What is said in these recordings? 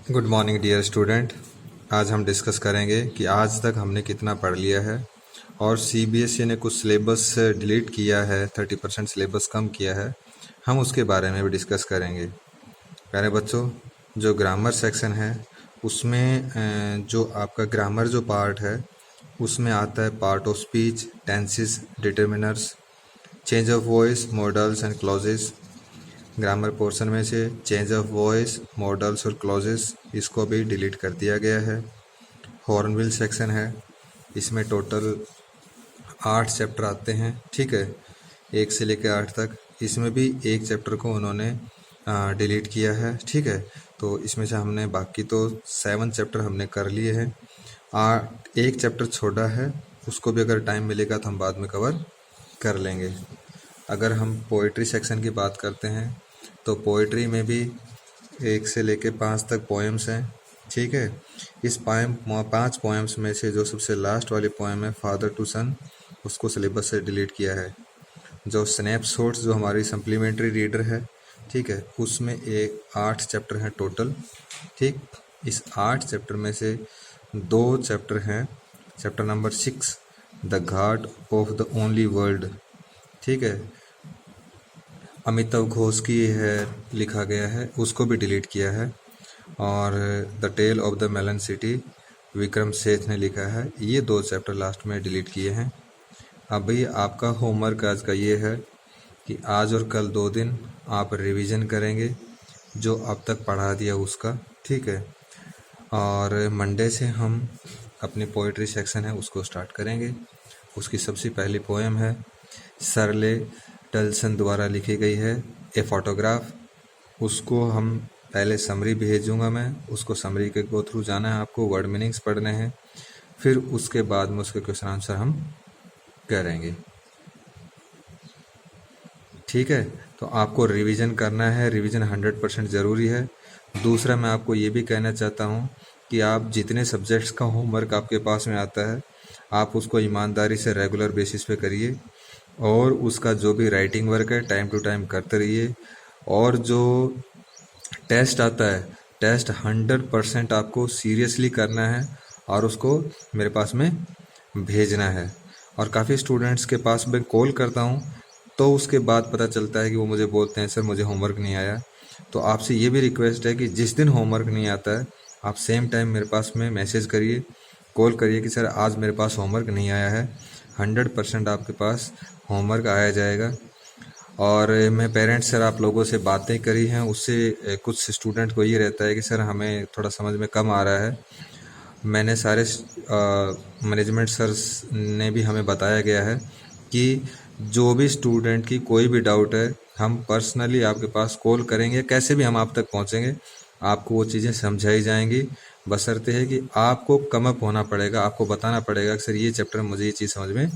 Good morning dear student. आज हम discuss करेंगे कि आज तक हमने कितना पढ़ लिया है और सीबीएसई ने कुछ सिलेबस डिलीट किया है, 30% सिलेबस कम किया है। हम उसके बारे में भी डिस्कस करेंगे। प्यारे बच्चों, जो ग्रामर सेक्शन है उसमें जो आपका ग्रामर जो पार्ट है उसमें आता है part of speech, tenses, determiners, change of voice, models and clauses. Grammar portion में से चेंज ऑफ वॉइस, मॉडल्स और क्लॉजेस इसको भी डिलीट कर दिया गया है। हॉर्नबिल सेक्शन है, इसमें टोटल 8 चैप्टर आते हैं, ठीक है, 1 से लेकर 8 तक। इसमें भी एक चैप्टर को उन्होंने डिलीट किया है, ठीक है। तो इसमें से हमने बाकी तो 7 चैप्टर हमने कर लिए हैं। एक चैप्टर छोटा है, उसको भी अगर टाइम मिलेगा तो हम बाद में कवर कर लेंगे। अगर हम पोइट्री सेक्शन की बात करते हैं तो पोइट्री में भी 1 से लेके 5 तक पोएम्स हैं, ठीक है। इस 5 पोएम्स में से जो सबसे लास्ट वाली पोएम है फादर टू सन, उसको सिलेबस से डिलीट किया है। जो स्नैपशॉट्स जो हमारी सप्लीमेंट्री रीडर है, ठीक है, उसमें 8 चैप्टर हैं टोटल, ठीक। इस 8 चैप्टर में से 2 चैप्टर हैं, chapter number 6 the Ghat of the only world, ठीक है, अमिताभ घोष की है, लिखा गया है, उसको भी डिलीट किया है। और the tale of the melon city Vikram Seth ने लिखा है। ये 2 चैप्टर लास्ट में डिलीट किए हैं। अभी आपका होमवर्क आज का ये है कि आज और कल 2 दिन आप रिवीजन करेंगे जो अब तक पढ़ा दिया उसका, ठीक है। और मंडे से हम अपनी पोइट्री सेक्शन है उसको स्टार्ट करेंगे। उसकी सबसे पहली पोएम है, सरले डल्सन द्वारा लिखी गई है, ए फोटोग्राफ। उसको हम पहले समरी भेजूंगा मैं, उसको समरी के गो थ्रू जाना है, आपको वर्ड मीनिंग्स पढ़ने हैं, फिर उसके बाद में उसके क्वेश्चन आंसर हम करेंगे, ठीक है। तो आपको रिवीजन करना है, रिवीजन 100% ज़रूरी है। दूसरा मैं आपको ये भी कहना चाहता हूँ कि आप जितने सब्जेक्ट्स का होमवर्क आपके पास में आता है आप उसको ईमानदारी से रेगुलर बेसिस पे करिए और उसका जो भी राइटिंग वर्क है टाइम टू टाइम करते रहिए। और जो टेस्ट आता है, टेस्ट 100% आपको सीरियसली करना है और उसको मेरे पास में भेजना है। और काफ़ी स्टूडेंट्स के पास मैं कॉल करता हूँ तो उसके बाद पता चलता है कि वो मुझे बोलते हैं सर मुझे होमवर्क नहीं आया। तो आपसे ये भी रिक्वेस्ट है कि जिस दिन होमवर्क नहीं आता है आप सेम टाइम मेरे पास में मैसेज करिए, कॉल करिए कि सर आज मेरे पास होमवर्क नहीं आया है। 100% आपके पास होमवर्क आया जाएगा। और मैं पेरेंट्स सर आप लोगों से बातें करी हैं, उससे कुछ स्टूडेंट को ये रहता है कि सर हमें थोड़ा समझ में कम आ रहा है। मैंने सारे मैनेजमेंट सर्स ने भी हमें बताया गया है कि जो भी स्टूडेंट की कोई भी डाउट है हम पर्सनली आपके पास कॉल करेंगे, कैसे भी हम आप तक पहुंचेंगे, आपको वो चीज़ें समझाई जाएंगी। बशर्ते है कि आपको कम अप होना पड़ेगा, आपको बताना पड़ेगा कि सर ये चैप्टर मुझे ये चीज़ समझ में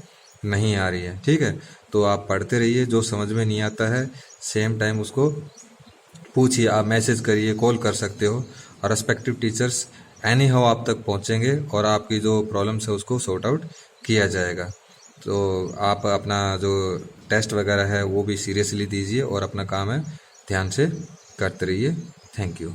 नहीं आ रही है, ठीक है। तो आप पढ़ते रहिए, जो समझ में नहीं आता है सेम टाइम उसको पूछिए, आप मैसेज करिए, कॉल कर सकते हो और रेस्पेक्टिव टीचर्स एनी हाउ आप तक पहुंचेंगे और आपकी जो प्रॉब्लम्स है उसको सॉर्ट आउट किया जाएगा। तो आप अपना जो टेस्ट वगैरह है वो भी सीरियसली दीजिए और अपना काम है ध्यान से करते रहिए। Thank you.